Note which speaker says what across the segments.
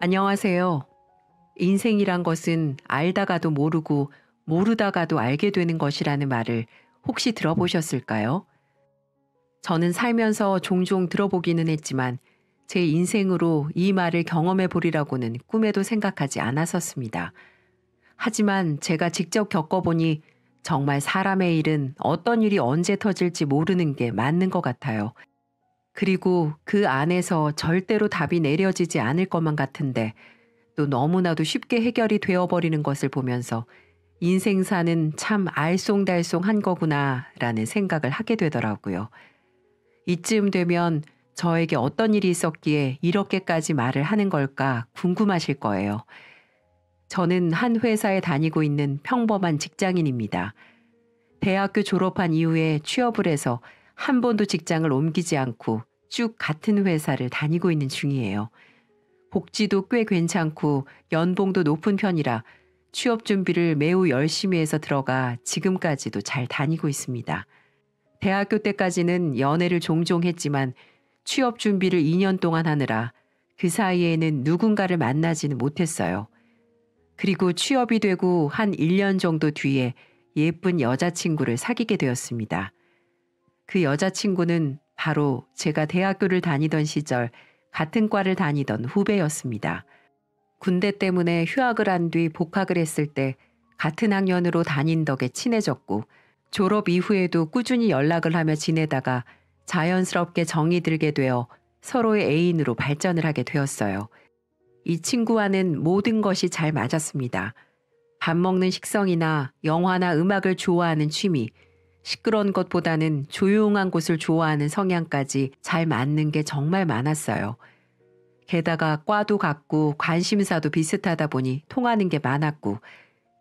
Speaker 1: 안녕하세요. 인생이란 것은 알다가도 모르고 모르다가도 알게 되는 것이라는 말을 혹시 들어보셨을까요? 저는 살면서 종종 들어보기는 했지만 제 인생으로 이 말을 경험해 보리라고는 꿈에도 생각하지 않았었습니다. 하지만 제가 직접 겪어보니 정말 사람의 일은 어떤 일이 언제 터질지 모르는 게 맞는 것 같아요. 그리고 그 안에서 절대로 답이 내려지지 않을 것만 같은데 또 너무나도 쉽게 해결이 되어버리는 것을 보면서 인생사는 참 알쏭달쏭한 거구나라는 생각을 하게 되더라고요. 이쯤 되면 저에게 어떤 일이 있었기에 이렇게까지 말을 하는 걸까 궁금하실 거예요. 저는 한 회사에 다니고 있는 평범한 직장인입니다. 대학교 졸업한 이후에 취업을 해서 한 번도 직장을 옮기지 않고 쭉 같은 회사를 다니고 있는 중이에요. 복지도 꽤 괜찮고 연봉도 높은 편이라 취업 준비를 매우 열심히 해서 들어가 지금까지도 잘 다니고 있습니다. 대학교 때까지는 연애를 종종 했지만 취업 준비를 2년 동안 하느라 그 사이에는 누군가를 만나지는 못했어요. 그리고 취업이 되고 한 1년 정도 뒤에 예쁜 여자친구를 사귀게 되었습니다. 그 여자친구는 바로 제가 대학교를 다니던 시절 같은 과를 다니던 후배였습니다. 군대 때문에 휴학을 한 뒤 복학을 했을 때 같은 학년으로 다닌 덕에 친해졌고 졸업 이후에도 꾸준히 연락을 하며 지내다가 자연스럽게 정이 들게 되어 서로의 애인으로 발전을 하게 되었어요. 이 친구와는 모든 것이 잘 맞았습니다. 밥 먹는 식성이나 영화나 음악을 좋아하는 취미, 시끄러운 것보다는 조용한 곳을 좋아하는 성향까지 잘 맞는 게 정말 많았어요. 게다가 과도 같고 관심사도 비슷하다 보니 통하는 게 많았고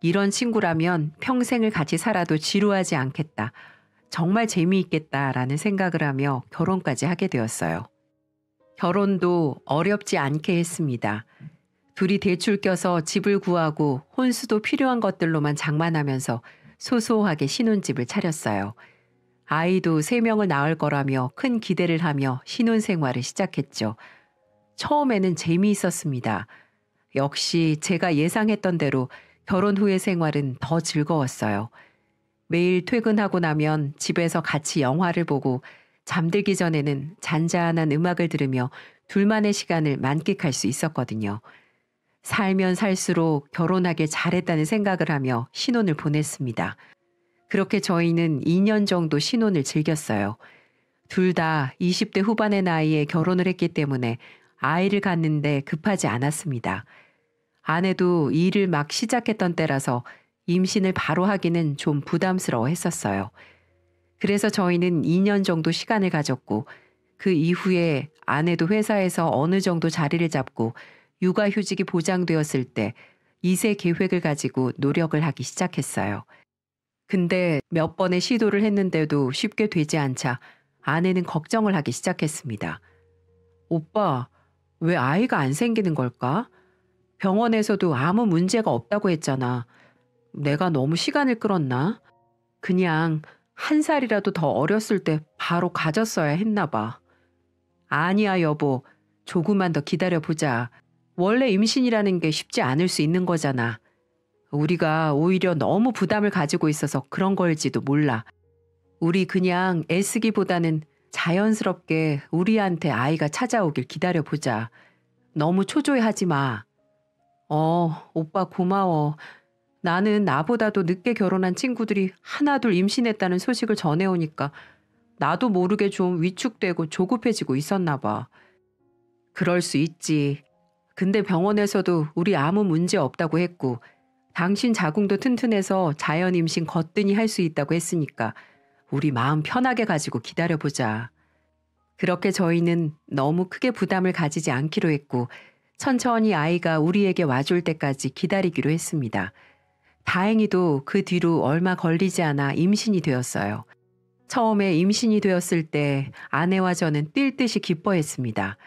Speaker 1: 이런 친구라면 평생을 같이 살아도 지루하지 않겠다. 정말 재미있겠다라는 생각을 하며 결혼까지 하게 되었어요. 결혼도 어렵지 않게 했습니다. 둘이 대출 껴서 집을 구하고 혼수도 필요한 것들로만 장만하면서 소소하게 신혼집을 차렸어요. 아이도 3명을 낳을 거라며 큰 기대를 하며 신혼생활을 시작했죠. 처음에는 재미있었습니다. 역시 제가 예상했던 대로 결혼 후의 생활은 더 즐거웠어요. 매일 퇴근하고 나면 집에서 같이 영화를 보고 잠들기 전에는 잔잔한 음악을 들으며 둘만의 시간을 만끽할 수 있었거든요. 살면 살수록 결혼하길 잘했다는 생각을 하며 신혼을 보냈습니다. 그렇게 저희는 2년 정도 신혼을 즐겼어요. 둘 다 20대 후반의 나이에 결혼을 했기 때문에 아이를 갖는데 급하지 않았습니다. 아내도 일을 막 시작했던 때라서 임신을 바로 하기는 좀 부담스러워 했었어요. 그래서 저희는 2년 정도 시간을 가졌고 그 이후에 아내도 회사에서 어느 정도 자리를 잡고 육아휴직이 보장되었을 때 2세 계획을 가지고 노력을 하기 시작했어요. 근데 몇 번의 시도를 했는데도 쉽게 되지 않자 아내는 걱정을 하기 시작했습니다. 오빠, 왜 아이가 안 생기는 걸까? 병원에서도 아무 문제가 없다고 했잖아. 내가 너무 시간을 끌었나? 그냥 1살이라도 더 어렸을 때 바로 가졌어야 했나 봐. 아니야, 여보. 조금만 더 기다려보자. 원래 임신이라는 게 쉽지 않을 수 있는 거잖아. 우리가 오히려 너무 부담을 가지고 있어서 그런 걸지도 몰라. 우리 그냥 애쓰기보다는 자연스럽게 우리한테 아이가 찾아오길 기다려보자. 너무 초조해하지 마. 오빠 고마워. 나는 나보다도 늦게 결혼한 친구들이 하나둘 임신했다는 소식을 전해오니까 나도 모르게 좀 위축되고 조급해지고 있었나 봐. 그럴 수 있지. 근데 병원에서도 우리 아무 문제 없다고 했고 당신 자궁도 튼튼해서 자연 임신 거뜬히 할 수 있다고 했으니까 우리 마음 편하게 가지고 기다려보자. 그렇게 저희는 너무 크게 부담을 가지지 않기로 했고 천천히 아이가 우리에게 와줄 때까지 기다리기로 했습니다. 다행히도 그 뒤로 얼마 걸리지 않아 임신이 되었어요. 처음에 임신이 되었을 때 아내와 저는 뛸 듯이 기뻐했습니다.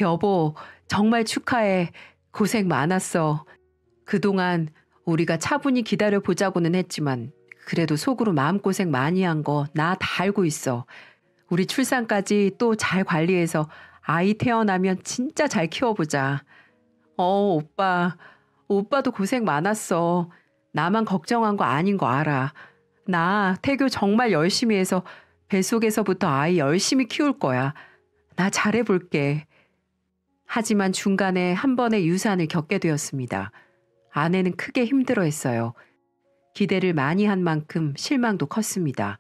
Speaker 1: 여보, 정말 축하해. 고생 많았어. 그동안 우리가 차분히 기다려보자고는 했지만 그래도 속으로 마음고생 많이 한 거 나 다 알고 있어. 우리 출산까지 또 잘 관리해서 아이 태어나면 진짜 잘 키워보자. 오빠. 오빠도 고생 많았어. 나만 걱정한 거 아닌 거 알아. 나 태교 정말 열심히 해서 뱃속에서부터 아이 열심히 키울 거야. 나 잘해볼게. 하지만 중간에 한 번의 유산을 겪게 되었습니다. 아내는 크게 힘들어했어요. 기대를 많이 한 만큼 실망도 컸습니다.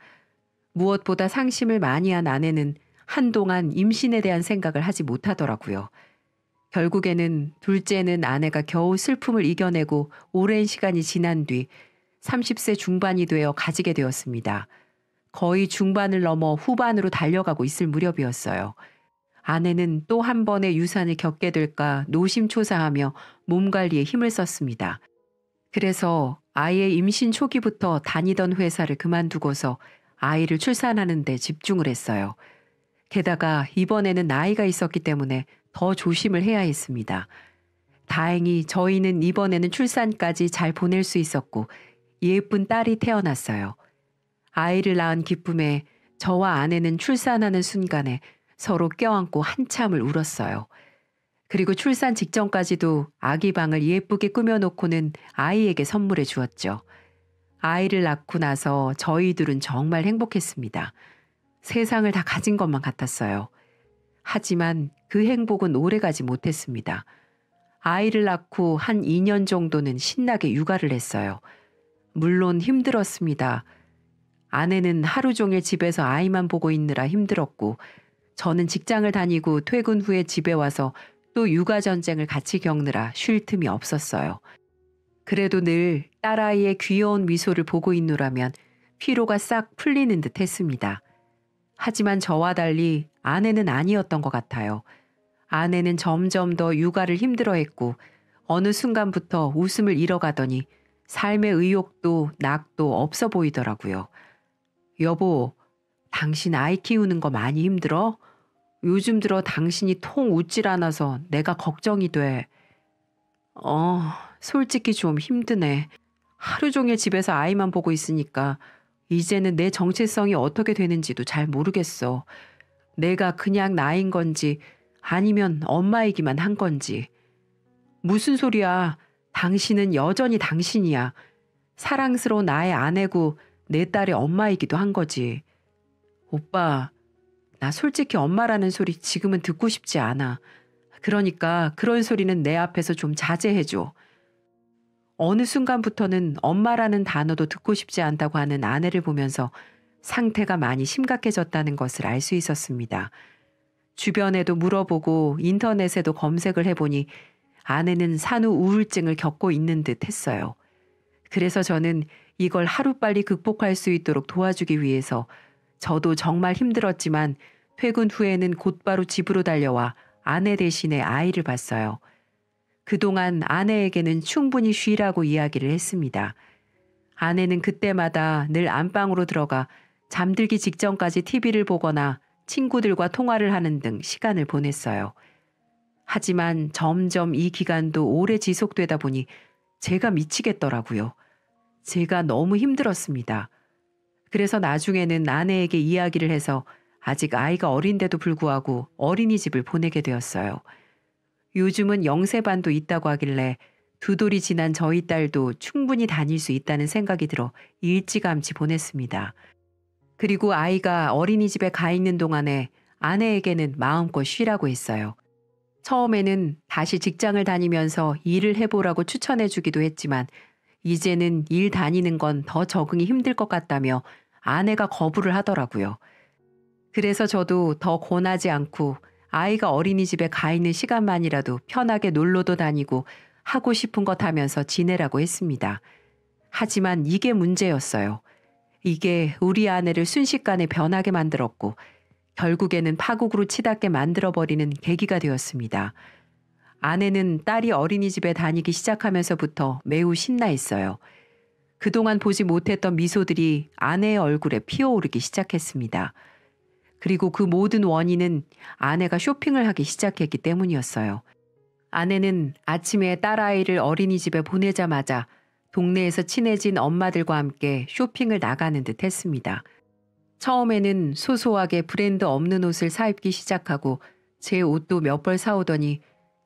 Speaker 1: 무엇보다 상심을 많이 한 아내는 한동안 임신에 대한 생각을 하지 못하더라고요. 결국에는 둘째는 아내가 겨우 슬픔을 이겨내고 오랜 시간이 지난 뒤 30세 중반이 되어 가지게 되었습니다. 거의 중반을 넘어 후반으로 달려가고 있을 무렵이었어요. 아내는 또 한 번의 유산을 겪게 될까 노심초사하며 몸 관리에 힘을 썼습니다. 그래서 아이의 임신 초기부터 다니던 회사를 그만두고서 아이를 출산하는 데 집중을 했어요. 게다가 이번에는 나이가 있었기 때문에 더 조심을 해야 했습니다. 다행히 저희는 이번에는 출산까지 잘 보낼 수 있었고 예쁜 딸이 태어났어요. 아이를 낳은 기쁨에 저와 아내는 출산하는 순간에 서로 껴안고 한참을 울었어요. 그리고 출산 직전까지도 아기 방을 예쁘게 꾸며놓고는 아이에게 선물해 주었죠. 아이를 낳고 나서 저희들은 정말 행복했습니다. 세상을 다 가진 것만 같았어요. 하지만 그 행복은 오래가지 못했습니다. 아이를 낳고 한 2년 정도는 신나게 육아를 했어요. 물론 힘들었습니다. 아내는 하루 종일 집에서 아이만 보고 있느라 힘들었고 저는 직장을 다니고 퇴근 후에 집에 와서 또 육아 전쟁을 같이 겪느라 쉴 틈이 없었어요. 그래도 늘 딸아이의 귀여운 미소를 보고 있노라면 피로가 싹 풀리는 듯 했습니다. 하지만 저와 달리 아내는 아니었던 것 같아요. 아내는 점점 더 육아를 힘들어했고 어느 순간부터 웃음을 잃어가더니 삶의 의욕도 낙도 없어 보이더라고요. 여보, 당신 아이 키우는 거 많이 힘들어? 요즘 들어 당신이 통 웃질 않아서 내가 걱정이 돼. 솔직히 좀 힘드네. 하루 종일 집에서 아이만 보고 있으니까 이제는 내 정체성이 어떻게 되는지도 잘 모르겠어. 내가 그냥 나인 건지 아니면 엄마이기만 한 건지. 무슨 소리야. 당신은 여전히 당신이야. 사랑스러운 나의 아내고 내 딸의 엄마이기도 한 거지. 오빠, 나 솔직히 엄마라는 소리 지금은 듣고 싶지 않아. 그러니까 그런 소리는 내 앞에서 좀 자제해줘. 어느 순간부터는 엄마라는 단어도 듣고 싶지 않다고 하는 아내를 보면서 상태가 많이 심각해졌다는 것을 알 수 있었습니다. 주변에도 물어보고 인터넷에도 검색을 해보니 아내는 산후 우울증을 겪고 있는 듯 했어요. 그래서 저는 이걸 하루빨리 극복할 수 있도록 도와주기 위해서 저도 정말 힘들었지만 퇴근 후에는 곧바로 집으로 달려와 아내 대신에 아이를 봤어요. 그동안 아내에게는 충분히 쉬라고 이야기를 했습니다. 아내는 그때마다 늘 안방으로 들어가 잠들기 직전까지 TV를 보거나 친구들과 통화를 하는 등 시간을 보냈어요. 하지만 점점 이 기간도 오래 지속되다 보니 제가 미치겠더라고요. 제가 너무 힘들었습니다. 그래서 나중에는 아내에게 이야기를 해서 아직 아이가 어린데도 불구하고 어린이집을 보내게 되었어요. 요즘은 영세반도 있다고 하길래 두 돌이 지난 저희 딸도 충분히 다닐 수 있다는 생각이 들어 일찌감치 보냈습니다. 그리고 아이가 어린이집에 가 있는 동안에 아내에게는 마음껏 쉬라고 했어요. 처음에는 다시 직장을 다니면서 일을 해보라고 추천해주기도 했지만 이제는 일 다니는 건 더 적응이 힘들 것 같다며 아내가 거부를 하더라고요. 그래서 저도 더 권하지 않고 아이가 어린이집에 가 있는 시간만이라도 편하게 놀러도 다니고 하고 싶은 것 하면서 지내라고 했습니다. 하지만 이게 문제였어요. 이게 우리 아내를 순식간에 변하게 만들었고 결국에는 파국으로 치닫게 만들어버리는 계기가 되었습니다. 아내는 딸이 어린이집에 다니기 시작하면서부터 매우 신나 있어요. 그동안 보지 못했던 미소들이 아내의 얼굴에 피어오르기 시작했습니다. 그리고 그 모든 원인은 아내가 쇼핑을 하기 시작했기 때문이었어요. 아내는 아침에 딸아이를 어린이집에 보내자마자 동네에서 친해진 엄마들과 함께 쇼핑을 나가는 듯 했습니다. 처음에는 소소하게 브랜드 없는 옷을 사입기 시작하고 제 옷도 몇 벌 사오더니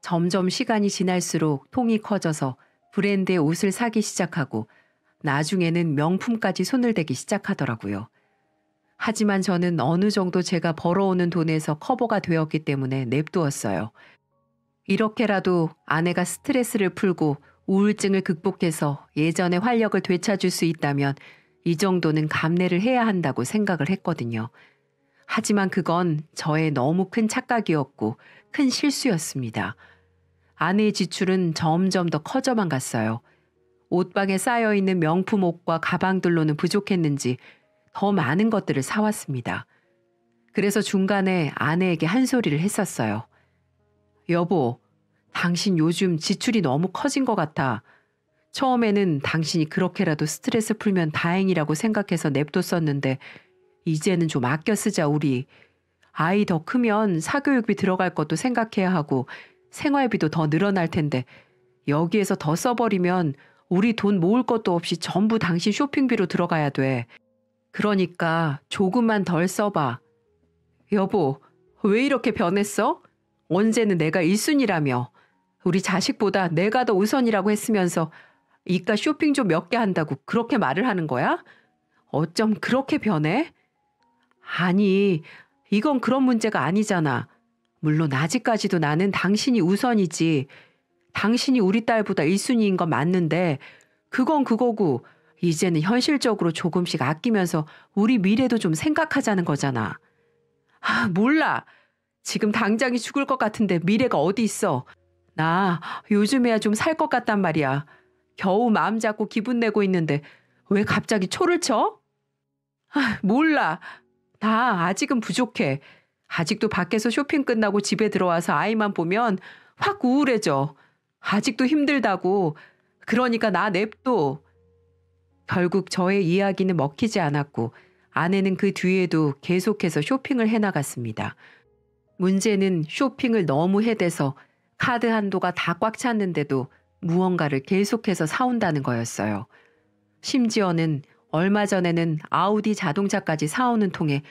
Speaker 1: 점점 시간이 지날수록 통이 커져서 브랜드의 옷을 사기 시작하고 나중에는 명품까지 손을 대기 시작하더라고요. 하지만 저는 어느 정도 제가 벌어오는 돈에서 커버가 되었기 때문에 냅두었어요. 이렇게라도 아내가 스트레스를 풀고 우울증을 극복해서 예전의 활력을 되찾을 수 있다면 이 정도는 감내를 해야 한다고 생각을 했거든요. 하지만 그건 저의 너무 큰 착각이었고 큰 실수였습니다. 아내의 지출은 점점 더 커져만 갔어요. 옷방에 쌓여있는 명품 옷과 가방들로는 부족했는지 더 많은 것들을 사왔습니다. 그래서 중간에 아내에게 한 소리를 했었어요. 여보, 당신 요즘 지출이 너무 커진 것 같아. 처음에는 당신이 그렇게라도 스트레스 풀면 다행이라고 생각해서 냅뒀었는데 이제는 좀 아껴 쓰자 우리. 아이 더 크면 사교육비 들어갈 것도 생각해야 하고 생활비도 더 늘어날 텐데 여기에서 더 써버리면 우리 돈 모을 것도 없이 전부 당신 쇼핑비로 들어가야 돼. 그러니까 조금만 덜 써봐. 여보, 왜 이렇게 변했어? 언제는 내가 1순위라며. 우리 자식보다 내가 더 우선이라고 했으면서 이깟 쇼핑 좀 몇 개 한다고 그렇게 말을 하는 거야? 어쩜 그렇게 변해? 아니, 이건 그런 문제가 아니잖아. 물론 아직까지도 나는 당신이 우선이지. 당신이 우리 딸보다 1순위인 건 맞는데 그건 그거고 이제는 현실적으로 조금씩 아끼면서 우리 미래도 좀 생각하자는 거잖아. 아, 몰라. 지금 당장이 죽을 것 같은데 미래가 어디 있어. 나 요즘에야 좀 살 것 같단 말이야. 겨우 마음 잡고 기분 내고 있는데 왜 갑자기 초를 쳐? 아, 몰라. 나 아직은 부족해. 아직도 밖에서 쇼핑 끝나고 집에 들어와서 아이만 보면 확 우울해져. 아직도 힘들다고. 그러니까 나 냅둬. 결국 저의 이야기는 먹히지 않았고 아내는 그 뒤에도 계속해서 쇼핑을 해나갔습니다. 문제는 쇼핑을 너무 해대서 카드 한도가 다 꽉 찼는데도 무언가를 계속해서 사온다는 거였어요. 심지어는 얼마 전에는 아우디 자동차까지 사오는 통에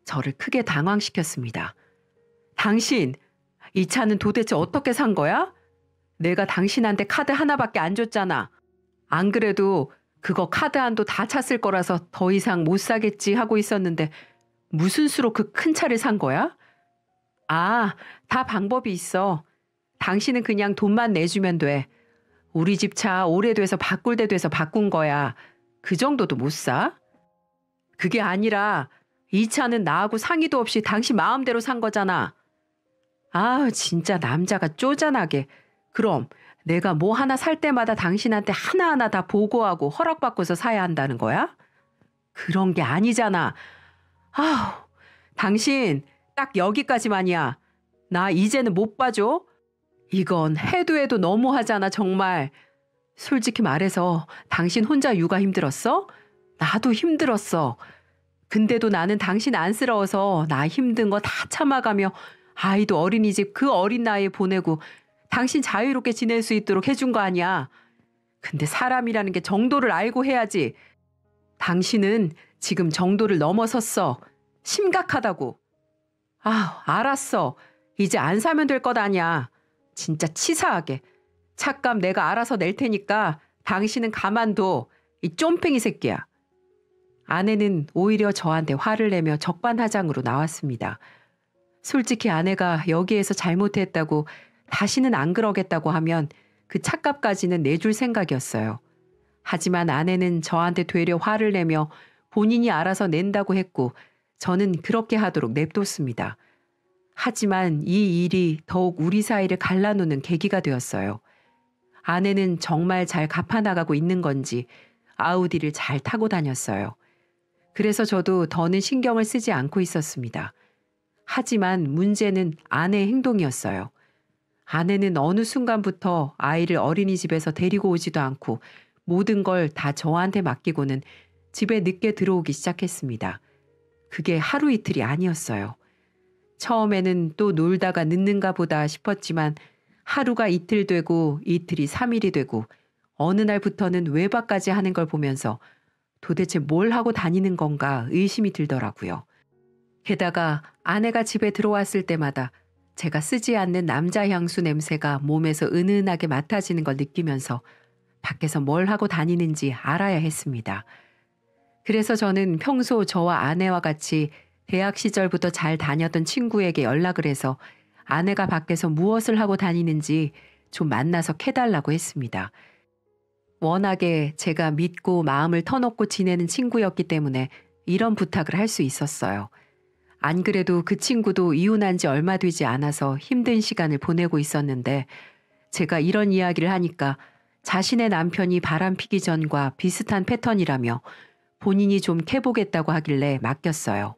Speaker 1: 저를 크게 당황시켰습니다. 당신, 이 차는 도대체 어떻게 산 거야? 내가 당신한테 카드 하나밖에 안 줬잖아. 안 그래도 그거 카드 한도 다 찼을 거라서 더 이상 못 사겠지 하고 있었는데 무슨 수로 그 큰 차를 산 거야? 아, 다 방법이 있어. 당신은 그냥 돈만 내주면 돼. 우리 집 차 오래돼서 바꿀 때 돼서 바꾼 거야. 그 정도도 못 사? 그게 아니라 이 차는 나하고 상의도 없이 당신 마음대로 산 거잖아. 아, 진짜 남자가 쪼잔하게. 그럼 내가 뭐 하나 살 때마다 당신한테 하나하나 다 보고하고 허락받고서 사야 한다는 거야? 그런 게 아니잖아. 아우, 당신 딱 여기까지만이야. 나 이제는 못 봐줘. 이건 해도 해도 너무하잖아 정말. 솔직히 말해서 당신 혼자 육아 힘들었어? 나도 힘들었어. 근데도 나는 당신 안쓰러워서 나 힘든 거 다 참아가며 아이도 어린이집 그 어린 나이에 보내고 당신 자유롭게 지낼 수 있도록 해준 거 아니야. 근데 사람이라는 게 정도를 알고 해야지. 당신은 지금 정도를 넘어섰어. 심각하다고. 아, 알았어. 이제 안 사면 될 것 아니야. 진짜 치사하게. 찻값 내가 알아서 낼 테니까 당신은 가만둬. 이 쫌팽이 새끼야. 아내는 오히려 저한테 화를 내며 적반하장으로 나왔습니다. 솔직히 아내가 여기에서 잘못했다고 다시는 안 그러겠다고 하면 그 찻값까지는 내줄 생각이었어요. 하지만 아내는 저한테 되려 화를 내며 본인이 알아서 낸다고 했고 저는 그렇게 하도록 냅뒀습니다. 하지만 이 일이 더욱 우리 사이를 갈라놓는 계기가 되었어요. 아내는 정말 잘 갚아나가고 있는 건지 아우디를 잘 타고 다녔어요. 그래서 저도 더는 신경을 쓰지 않고 있었습니다. 하지만 문제는 아내의 행동이었어요. 아내는 어느 순간부터 아이를 어린이집에서 데리고 오지도 않고 모든 걸 다 저한테 맡기고는 집에 늦게 들어오기 시작했습니다. 그게 하루 이틀이 아니었어요. 처음에는 또 놀다가 늦는가 보다 싶었지만 하루가 이틀 되고 이틀이 3일이 되고 어느 날부터는 외박까지 하는 걸 보면서 도대체 뭘 하고 다니는 건가 의심이 들더라고요. 게다가 아내가 집에 들어왔을 때마다 제가 쓰지 않는 남자 향수 냄새가 몸에서 은은하게 맡아지는 걸 느끼면서 밖에서 뭘 하고 다니는지 알아야 했습니다. 그래서 저는 평소 저와 아내와 같이 대학 시절부터 잘 다녔던 친구에게 연락을 해서 아내가 밖에서 무엇을 하고 다니는지 좀 만나서 캐달라고 했습니다. 워낙에 제가 믿고 마음을 터놓고 지내는 친구였기 때문에 이런 부탁을 할 수 있었어요. 안 그래도 그 친구도 이혼한 지 얼마 되지 않아서 힘든 시간을 보내고 있었는데 제가 이런 이야기를 하니까 자신의 남편이 바람피기 전과 비슷한 패턴이라며 본인이 좀 캐보겠다고 하길래 맡겼어요.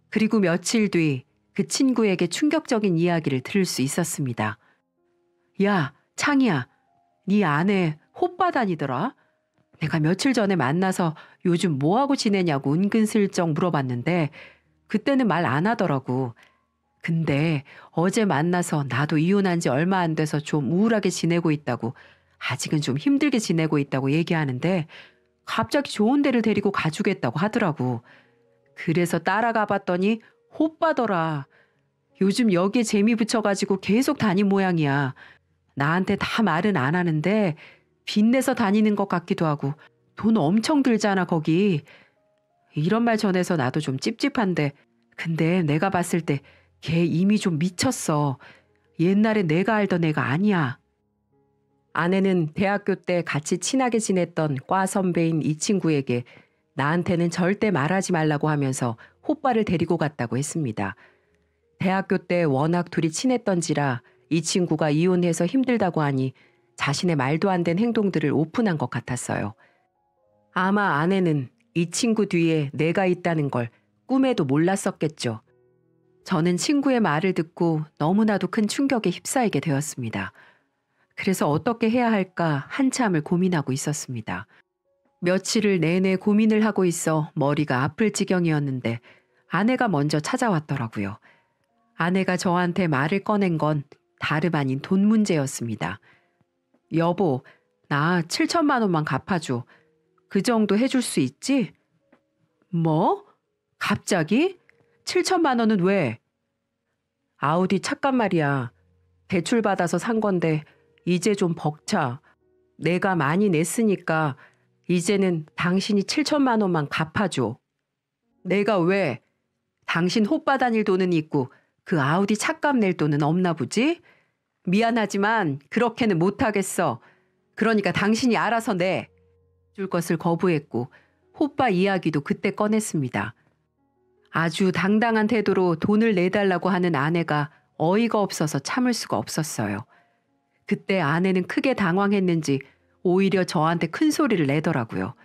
Speaker 1: 그리고 며칠 뒤 그 친구에게 충격적인 이야기를 들을 수 있었습니다. 야, 창희야, 네 아내 호빠 다니더라? 내가 며칠 전에 만나서 요즘 뭐하고 지내냐고 은근슬쩍 물어봤는데 그때는 말 안 하더라고. 근데 어제 만나서 나도 이혼한 지 얼마 안 돼서 좀 우울하게 지내고 있다고, 아직은 좀 힘들게 지내고 있다고 얘기하는데 갑자기 좋은 데를 데리고 가주겠다고 하더라고. 그래서 따라가 봤더니 호빠더라. 요즘 여기에 재미 붙여가지고 계속 다닌 모양이야. 나한테 다 말은 안 하는데 빚내서 다니는 것 같기도 하고 돈 엄청 들잖아 거기. 이런 말 전해서 나도 좀 찝찝한데 근데 내가 봤을 때 걔 이미 좀 미쳤어. 옛날에 내가 알던 애가 아니야. 아내는 대학교 때 같이 친하게 지냈던 과 선배인 이 친구에게 나한테는 절대 말하지 말라고 하면서 호빠를 데리고 갔다고 했습니다. 대학교 때 워낙 둘이 친했던지라 이 친구가 이혼해서 힘들다고 하니 자신의 말도 안 된 행동들을 오픈한 것 같았어요. 아마 아내는 이 친구 뒤에 내가 있다는 걸 꿈에도 몰랐었겠죠. 저는 친구의 말을 듣고 너무나도 큰 충격에 휩싸이게 되었습니다. 그래서 어떻게 해야 할까 한참을 고민하고 있었습니다. 며칠을 내내 고민을 하고 있어 머리가 아플 지경이었는데 아내가 먼저 찾아왔더라고요. 아내가 저한테 말을 꺼낸 건 다름 아닌 돈 문제였습니다. 여보, 나 7천만 원만 갚아줘. 그 정도 해줄 수 있지? 뭐? 갑자기? 7천만 원은 왜? 아우디 차값 말이야. 대출 받아서 산 건데 이제 좀 벅차. 내가 많이 냈으니까 이제는 당신이 7천만 원만 갚아줘. 내가 왜? 당신 호빠 다닐 돈은 있고 그 아우디 차값 낼 돈은 없나 보지? 미안하지만 그렇게는 못하겠어. 그러니까 당신이 알아서 내. 줄 것을 거부했고 호빠 이야기도 그때 꺼냈습니다. 아주 당당한 태도로 돈을 내달라고 하는 아내가 어이가 없어서 참을 수가 없었어요. 그때 아내는 크게 당황했는지 오히려 저한테 큰 소리를 내더라고요.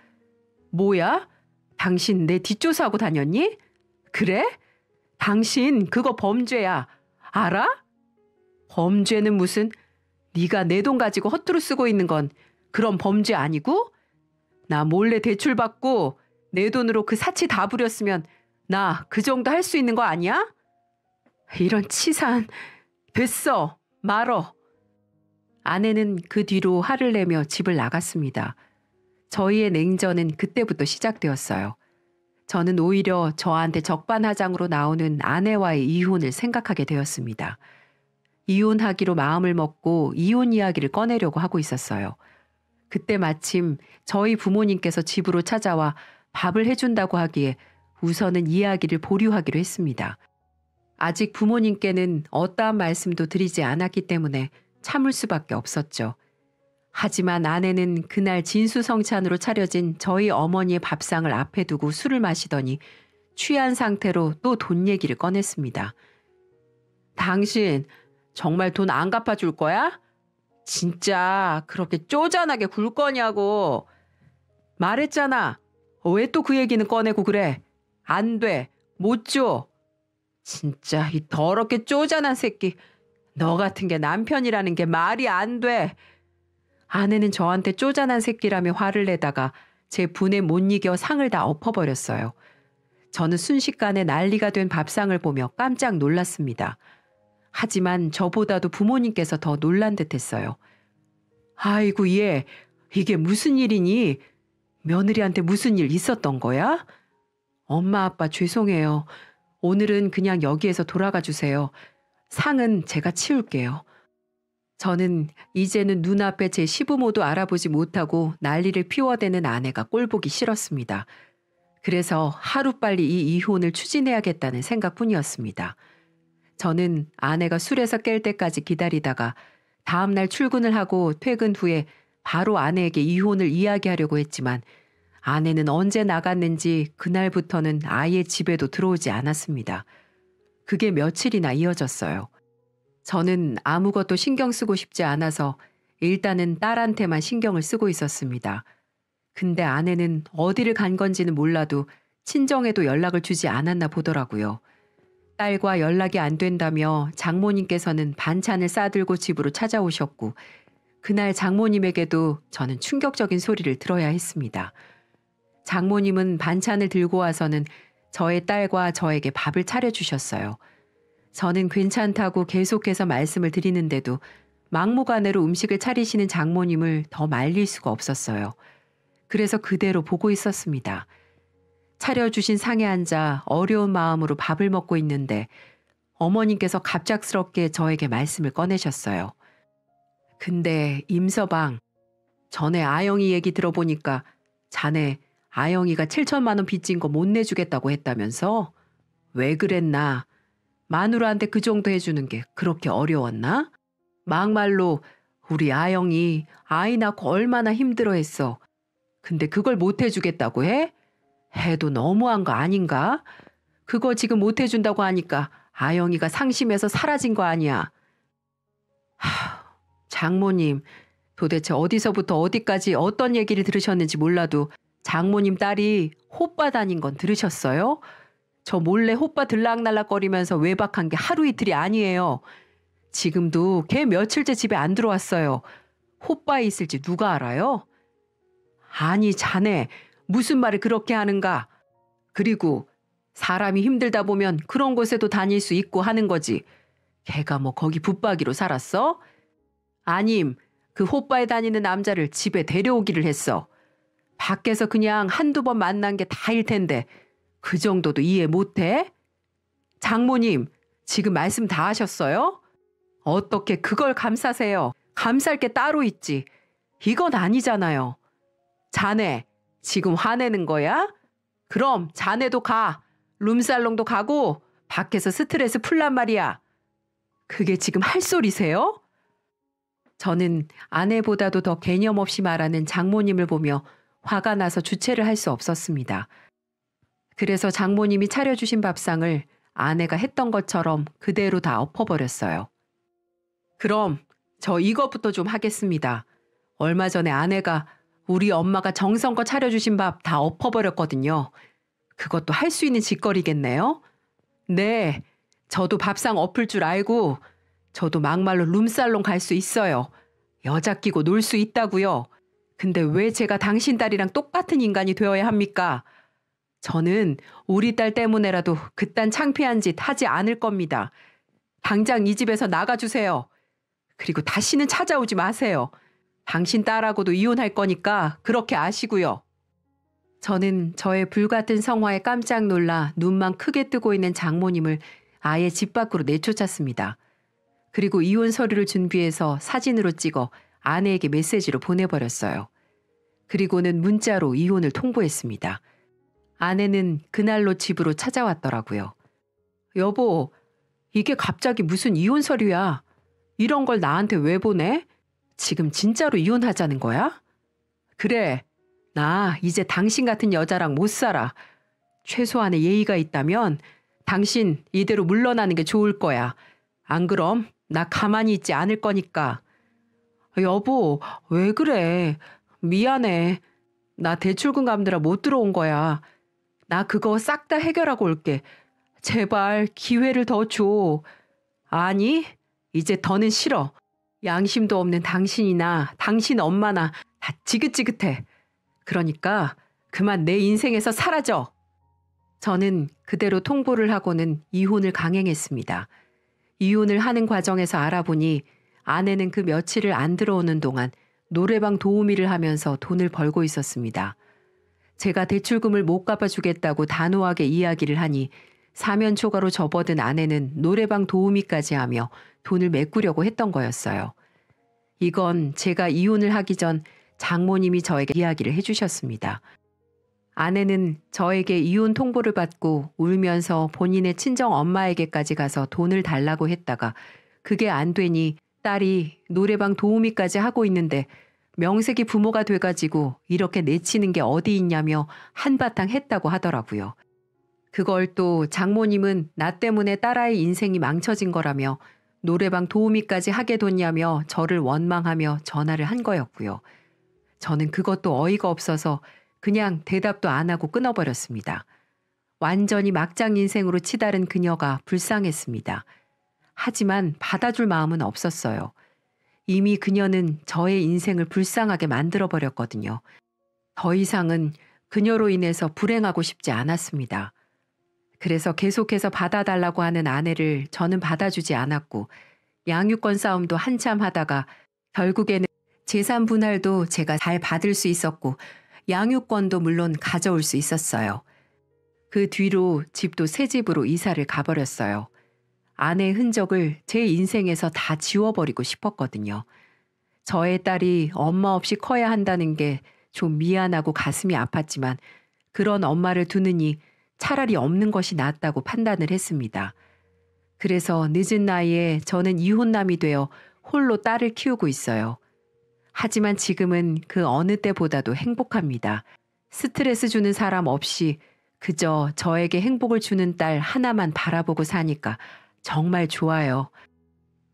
Speaker 1: 뭐야? 당신 내 뒷조사하고 다녔니? 그래? 당신 그거 범죄야. 알아? 범죄는 무슨? 네가 내 돈 가지고 허투루 쓰고 있는 건 그런 범죄 아니고? 나 몰래 대출 받고 내 돈으로 그 사치 다 부렸으면 나 그 정도 할 수 있는 거 아니야? 이런 치사한. 됐어. 말어. 아내는 그 뒤로 화를 내며 집을 나갔습니다. 저희의 냉전은 그때부터 시작되었어요. 저는 오히려 저한테 적반하장으로 나오는 아내와의 이혼을 생각하게 되었습니다. 이혼하기로 마음을 먹고 이혼 이야기를 꺼내려고 하고 있었어요. 그때 마침 저희 부모님께서 집으로 찾아와 밥을 해준다고 하기에 우선은 이야기를 보류하기로 했습니다. 아직 부모님께는 어떠한 말씀도 드리지 않았기 때문에 참을 수밖에 없었죠. 하지만 아내는 그날 진수성찬으로 차려진 저희 어머니의 밥상을 앞에 두고 술을 마시더니 취한 상태로 또 돈 얘기를 꺼냈습니다. 당신 정말 돈 안 갚아줄 거야? 진짜 그렇게 쪼잔하게 굴 거냐고. 말했잖아. 왜 또 그 얘기는 꺼내고 그래? 안 돼. 못 줘. 진짜 이 더럽게 쪼잔한 새끼. 너 같은 게 남편이라는 게 말이 안 돼. 아내는 저한테 쪼잔한 새끼라며 화를 내다가 제 분에 못 이겨 상을 다 엎어버렸어요. 저는 순식간에 난리가 된 밥상을 보며 깜짝 놀랐습니다. 하지만 저보다도 부모님께서 더 놀란 듯했어요. 아이고 얘, 이게 무슨 일이니? 며느리한테 무슨 일 있었던 거야? 엄마 아빠 죄송해요. 오늘은 그냥 여기에서 돌아가 주세요. 상은 제가 치울게요. 저는 이제는 눈앞에 제 시부모도 알아보지 못하고 난리를 피워대는 아내가 꼴보기 싫었습니다. 그래서 하루빨리 이 이혼을 추진해야겠다는 생각뿐이었습니다. 저는 아내가 술에서 깰 때까지 기다리다가 다음날 출근을 하고 퇴근 후에 바로 아내에게 이혼을 이야기하려고 했지만 아내는 언제 나갔는지 그날부터는 아예 집에도 들어오지 않았습니다. 그게 며칠이나 이어졌어요. 저는 아무것도 신경 쓰고 싶지 않아서 일단은 딸한테만 신경을 쓰고 있었습니다. 근데 아내는 어디를 간 건지는 몰라도 친정에도 연락을 주지 않았나 보더라고요. 딸과 연락이 안 된다며 장모님께서는 반찬을 싸들고 집으로 찾아오셨고 그날 장모님에게도 저는 충격적인 소리를 들어야 했습니다. 장모님은 반찬을 들고 와서는 저의 딸과 저에게 밥을 차려주셨어요. 저는 괜찮다고 계속해서 말씀을 드리는데도 막무가내로 음식을 차리시는 장모님을 더 말릴 수가 없었어요. 그래서 그대로 보고 있었습니다. 차려주신 상에 앉아 어려운 마음으로 밥을 먹고 있는데 어머님께서 갑작스럽게 저에게 말씀을 꺼내셨어요. 근데 임서방, 전에 아영이 얘기 들어보니까 자네 아영이가 7천만 원 빚진 거 못 내주겠다고 했다면서? 왜 그랬나? 마누라한테 그 정도 해주는 게 그렇게 어려웠나? 막말로 우리 아영이 아이 낳고 얼마나 힘들어했어. 근데 그걸 못 해주겠다고 해? 해도 너무한 거 아닌가? 그거 지금 못 해준다고 하니까 아영이가 상심해서 사라진 거 아니야. 장모님, 도대체 어디서부터 어디까지 어떤 얘기를 들으셨는지 몰라도 장모님 딸이 호빠 다닌 건 들으셨어요? 저 몰래 호빠 들락날락거리면서 외박한 게 하루 이틀이 아니에요. 지금도 걔 며칠째 집에 안 들어왔어요. 호빠에 있을지 누가 알아요? 아니 자네 무슨 말을 그렇게 하는가? 그리고 사람이 힘들다 보면 그런 곳에도 다닐 수 있고 하는 거지. 걔가 뭐 거기 붙박이로 살았어? 아님 그 호빠에 다니는 남자를 집에 데려오기를 했어. 밖에서 그냥 한두 번 만난 게 다일 텐데 그 정도도 이해 못해? 장모님, 지금 말씀 다 하셨어요? 어떻게 그걸 감싸세요? 감쌀 게 따로 있지. 이건 아니잖아요. 자네, 지금 화내는 거야? 그럼 자네도 가. 룸살롱도 가고 밖에서 스트레스 풀란 말이야. 그게 지금 할 소리세요? 저는 아내보다도 더 개념 없이 말하는 장모님을 보며 화가 나서 주체를 할 수 없었습니다. 그래서 장모님이 차려주신 밥상을 아내가 했던 것처럼 그대로 다 엎어버렸어요. 그럼 저 이것부터 좀 하겠습니다. 얼마 전에 아내가 우리 엄마가 정성껏 차려주신 밥 다 엎어버렸거든요. 그것도 할 수 있는 짓거리겠네요. 네, 저도 밥상 엎을 줄 알고 저도 막말로 룸살롱 갈 수 있어요. 여자 끼고 놀 수 있다고요. 근데 왜 제가 당신 딸이랑 똑같은 인간이 되어야 합니까? 저는 우리 딸 때문에라도 그딴 창피한 짓 하지 않을 겁니다. 당장 이 집에서 나가주세요. 그리고 다시는 찾아오지 마세요. 당신 딸하고도 이혼할 거니까 그렇게 아시고요. 저는 저의 불같은 성화에 깜짝 놀라 눈만 크게 뜨고 있는 장모님을 아예 집 밖으로 내쫓았습니다. 그리고 이혼 서류를 준비해서 사진으로 찍어 아내에게 메시지로 보내버렸어요. 그리고는 문자로 이혼을 통보했습니다. 아내는 그날로 집으로 찾아왔더라고요. 여보, 이게 갑자기 무슨 이혼 서류야? 이런 걸 나한테 왜 보내? 지금 진짜로 이혼하자는 거야? 그래, 나 이제 당신 같은 여자랑 못 살아. 최소한의 예의가 있다면 당신 이대로 물러나는 게 좋을 거야. 안 그럼 나 가만히 있지 않을 거니까. 여보, 왜 그래? 미안해. 나 대출금 갚느라 못 들어온 거야. 나 그거 싹 다 해결하고 올게. 제발 기회를 더 줘. 아니, 이제 더는 싫어. 양심도 없는 당신이나 당신 엄마나 다 지긋지긋해. 그러니까 그만 내 인생에서 사라져. 저는 그대로 통보를 하고는 이혼을 강행했습니다. 이혼을 하는 과정에서 알아보니 아내는 그 며칠을 안 들어오는 동안 노래방 도우미를 하면서 돈을 벌고 있었습니다. 제가 대출금을 못 갚아주겠다고 단호하게 이야기를 하니 사면 초과로 접어든 아내는 노래방 도우미까지 하며 돈을 메꾸려고 했던 거였어요. 이건 제가 이혼을 하기 전 장모님이 저에게 이야기를 해주셨습니다. 아내는 저에게 이혼 통보를 받고 울면서 본인의 친정 엄마에게까지 가서 돈을 달라고 했다가 그게 안 되니 딸이 노래방 도우미까지 하고 있는데 명색이 부모가 돼가지고 이렇게 내치는 게 어디 있냐며 한바탕 했다고 하더라고요. 그걸 또 장모님은 나 때문에 딸아이 인생이 망쳐진 거라며 노래방 도우미까지 하게 됐냐며 저를 원망하며 전화를 한 거였고요. 저는 그것도 어이가 없어서 그냥 대답도 안 하고 끊어버렸습니다. 완전히 막장 인생으로 치달은 그녀가 불쌍했습니다. 하지만 받아줄 마음은 없었어요. 이미 그녀는 저의 인생을 불쌍하게 만들어버렸거든요. 더 이상은 그녀로 인해서 불행하고 싶지 않았습니다. 그래서 계속해서 받아달라고 하는 아내를 저는 받아주지 않았고 양육권 싸움도 한참 하다가 결국에는 재산 분할도 제가 잘 받을 수 있었고 양육권도 물론 가져올 수 있었어요. 그 뒤로 집도 새 집으로 이사를 가버렸어요. 아내의 흔적을 제 인생에서 다 지워버리고 싶었거든요. 저의 딸이 엄마 없이 커야 한다는 게 좀 미안하고 가슴이 아팠지만 그런 엄마를 두느니 차라리 없는 것이 낫다고 판단을 했습니다. 그래서 늦은 나이에 저는 이혼남이 되어 홀로 딸을 키우고 있어요. 하지만 지금은 그 어느 때보다도 행복합니다. 스트레스 주는 사람 없이 그저 저에게 행복을 주는 딸 하나만 바라보고 사니까 정말 좋아요.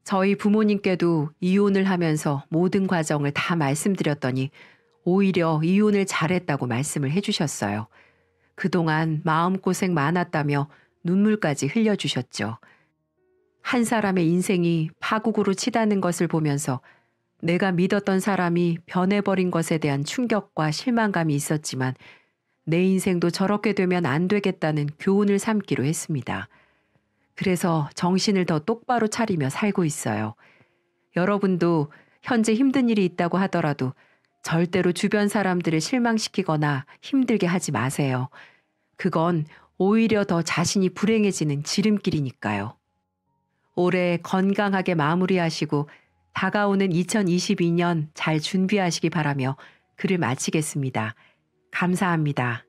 Speaker 1: 저희 부모님께도 이혼을 하면서 모든 과정을 다 말씀드렸더니 오히려 이혼을 잘했다고 말씀을 해주셨어요. 그동안 마음고생 많았다며 눈물까지 흘려주셨죠. 한 사람의 인생이 파국으로 치닫는 것을 보면서 내가 믿었던 사람이 변해버린 것에 대한 충격과 실망감이 있었지만 내 인생도 저렇게 되면 안 되겠다는 교훈을 삼기로 했습니다. 그래서 정신을 더 똑바로 차리며 살고 있어요. 여러분도 현재 힘든 일이 있다고 하더라도 절대로 주변 사람들을 실망시키거나 힘들게 하지 마세요. 그건 오히려 더 자신이 불행해지는 지름길이니까요. 올해 건강하게 마무리하시고 다가오는 2022년 잘 준비하시기 바라며 글을 마치겠습니다. 감사합니다.